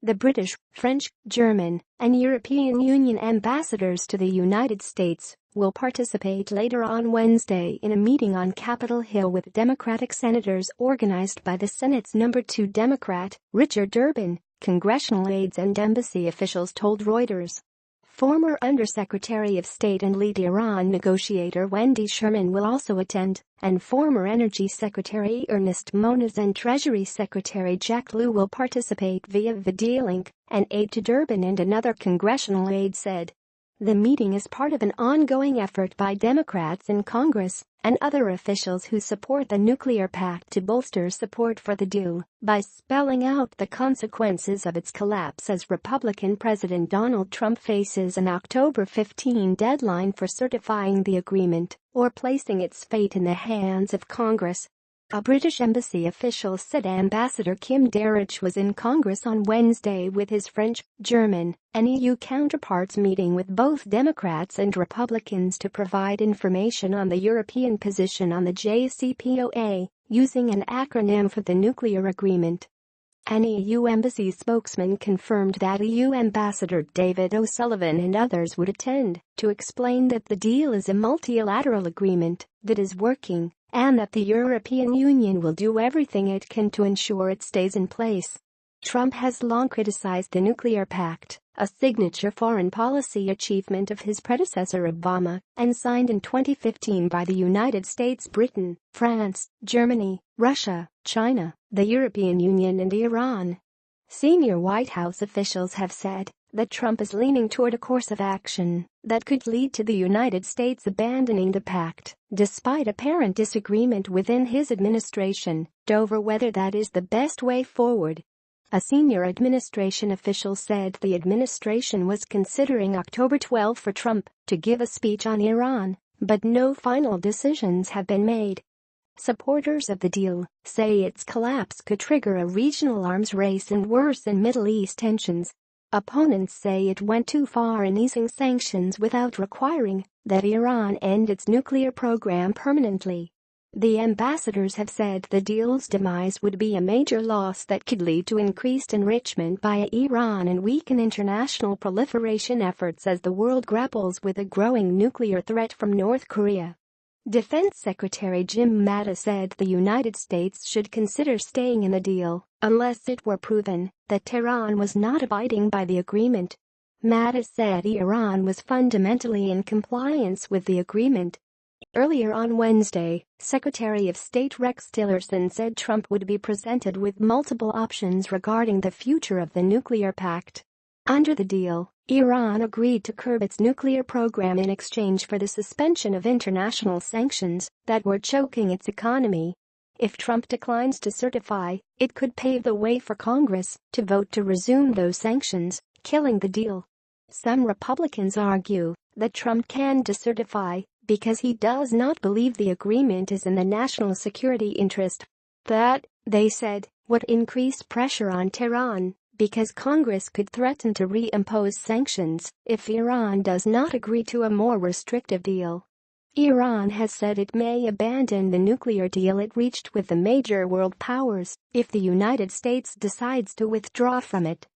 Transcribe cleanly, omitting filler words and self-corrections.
The British, French, German, and European Union ambassadors to the United States will participate later on Wednesday in a meeting on Capitol Hill with Democratic senators organized by the Senate's number 2 Democrat, Richard Durbin, congressional aides and embassy officials told Reuters. Former Undersecretary of State and lead Iran negotiator Wendy Sherman will also attend, and former Energy Secretary Ernest Moniz and Treasury Secretary Jack Lew will participate via video link, an aide to Durbin and another congressional aide said. The meeting is part of an ongoing effort by Democrats in Congress and other officials who support the nuclear pact to bolster support for the deal by spelling out the consequences of its collapse as Republican President Donald Trump faces an October 15 deadline for certifying the agreement or placing its fate in the hands of Congress. A British embassy official said Ambassador Kim Darroch was in Congress on Wednesday with his French, German, and EU counterparts meeting with both Democrats and Republicans to provide information on the European position on the JCPOA, using an acronym for the nuclear agreement. An EU embassy spokesman confirmed that EU Ambassador David O'Sullivan and others would attend to explain that the deal is a multilateral agreement that is working and that the European Union will do everything it can to ensure it stays in place. Trump has long criticized the nuclear pact, a signature foreign policy achievement of his predecessor Obama, and signed in 2015 by the United States, Britain, France, Germany, Russia, China, the European Union and Iran. Senior White House officials have said that Trump is leaning toward a course of action that could lead to the United States abandoning the pact, despite apparent disagreement within his administration over whether that is the best way forward. A senior administration official said the administration was considering October 12 for Trump to give a speech on Iran, but no final decisions have been made. Supporters of the deal say its collapse could trigger a regional arms race and worsen Middle East tensions. Opponents say it went too far in easing sanctions without requiring that Iran end its nuclear program permanently. The ambassadors have said the deal's demise would be a major loss that could lead to increased enrichment by Iran and weaken international proliferation efforts as the world grapples with a growing nuclear threat from North Korea. Defense Secretary Jim Mattis said the United States should consider staying in the deal unless it were proven that Tehran was not abiding by the agreement. Mattis said Iran was fundamentally in compliance with the agreement. Earlier on Wednesday, Secretary of State Rex Tillerson said Trump would be presented with multiple options regarding the future of the nuclear pact. Under the deal, Iran agreed to curb its nuclear program in exchange for the suspension of international sanctions that were choking its economy. If Trump declines to certify, it could pave the way for Congress to vote to resume those sanctions, killing the deal. Some Republicans argue that Trump can decertify because he does not believe the agreement is in the national security interest. That, they said, would increase pressure on Tehran because Congress could threaten to reimpose sanctions if Iran does not agree to a more restrictive deal. Iran has said it may abandon the nuclear deal it reached with the major world powers if the United States decides to withdraw from it.